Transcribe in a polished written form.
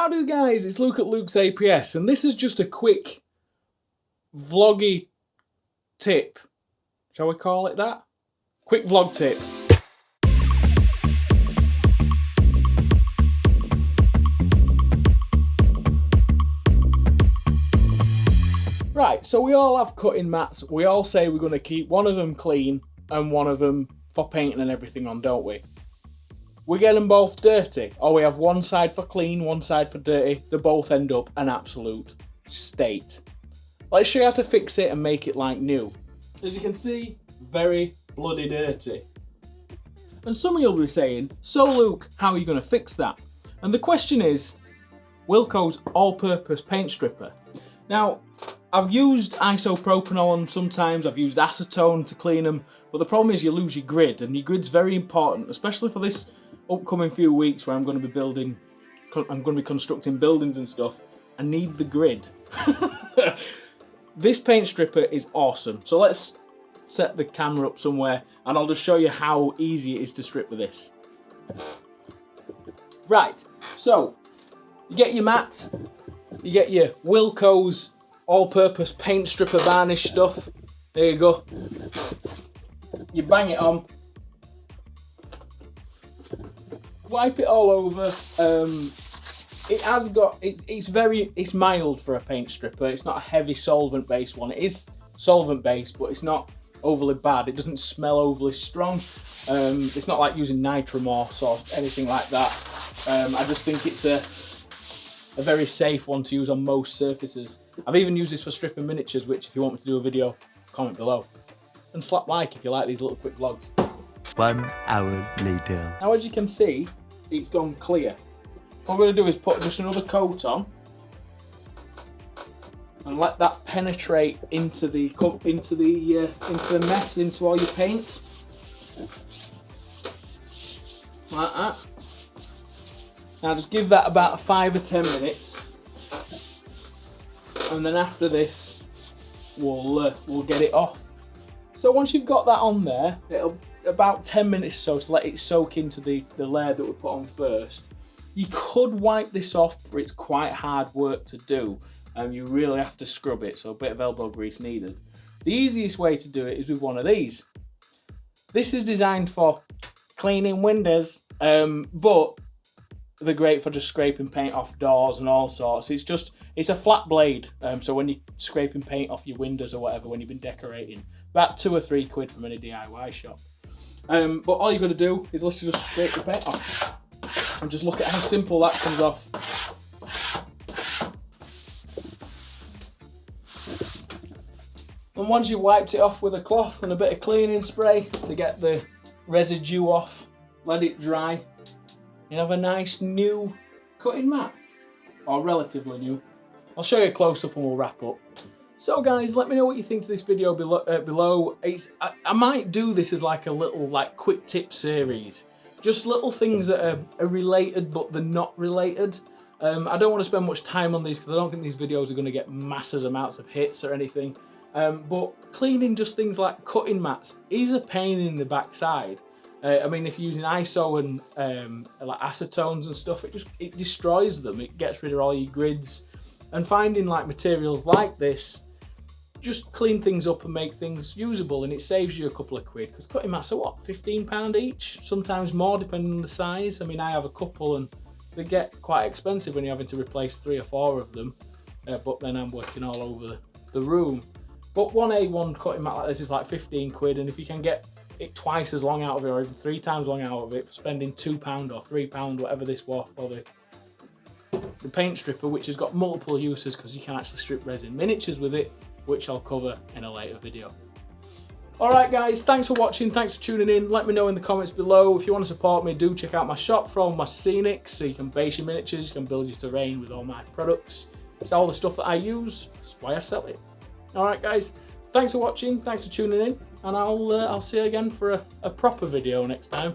Howdy guys, it's Luke at Luke's APS, and this is just a quick vloggy tip. Shall we call it that? Quick vlog tip. Right, so we all have cutting mats. We all say we're going to keep one of them clean and one of them for painting and everything on, don't we? We get them both dirty, or we have one side for clean, one side for dirty. They both end up an absolute state. Let's show you how to fix it and make it like new. As you can see, very bloody dirty. And some of you will be saying, so Luke, how are you going to fix that? And the question is, Wilko's all-purpose paint stripper. Now, I've used isopropanol on them sometimes, I've used acetone to clean them, but the problem is you lose your grid, and your grid's very important, especially for this upcoming few weeks where I'm going to be constructing buildings and stuff. I need the grid. This paint stripper is awesome. So let's set the camera up somewhere and I'll just show you how easy it is to strip with this. Right, so you get your mat, you get your Wilko's all-purpose paint stripper varnish stuff. There you go. You bang it on. Wipe it all over. It's mild for a paint stripper. It's not a heavy solvent based one. It is solvent based, but it's not overly bad. It doesn't smell overly strong. It's not like using nitromorse or anything like that. I just think it's a very safe one to use on most surfaces. I've even used this for stripping miniatures, which if you want me to do a video, comment below. And slap like if you like these little quick vlogs. 1 hour later. Now as you can see, it's gone clear. What we're going to do is put just another coat on and let that penetrate into the mess, into all your paint, like that. Now just give that about 5 or 10 minutes, and then after this, we'll get it off. So once you've got that on there, it'll about 10 minutes or so to let it soak into the layer that we put on first. You could wipe this off, but it's quite hard work to do. You really have to scrub it, so a bit of elbow grease needed. The easiest way to do it is with one of these. This is designed for cleaning windows, but they're great for just scraping paint off doors and all sorts. It's a flat blade, so when you're scraping paint off your windows or whatever, when you've been decorating, about £2 or £3 from any DIY shop. But all you've got to do is let's just scrape the paint off. And just look at how simple that comes off. And once you've wiped it off with a cloth and a bit of cleaning spray to get the residue off, let it dry, you have a nice new cutting mat. Or relatively new. I'll show you a close-up and we'll wrap up. So guys, let me know what you think of this video below. I might do this as like a little quick tip series. Just little things that are related but they're not related. I don't want to spend much time on these because I don't think these videos are going to get massive amounts of hits or anything. But cleaning just things like cutting mats is a pain in the backside. I mean, if you're using ISO and like acetones and stuff, it destroys them. It gets rid of all your grids. And finding like materials like this just clean things up and make things usable, and it saves you a couple of quid, because cutting mats are what, £15 each, sometimes more depending on the size. I mean, I have a couple and they get quite expensive when you're having to replace 3 or 4 of them, but then I'm working all over the room. But one A1 cutting mat like this is like 15 quid, and if you can get it twice as long out of it, or even 3 times long out of it, for spending £2 or £3, whatever this was for the paint stripper, which has got multiple uses because you can actually strip resin miniatures with it, which I'll cover in a later video. Alright guys, thanks for watching, thanks for tuning in. Let me know in the comments below. If you want to support me, do check out my shop for all my scenics, so you can base your miniatures, you can build your terrain with all my products. It's all the stuff that I use, that's why I sell it. Alright guys, thanks for watching, thanks for tuning in, and I'll see you again for a proper video next time.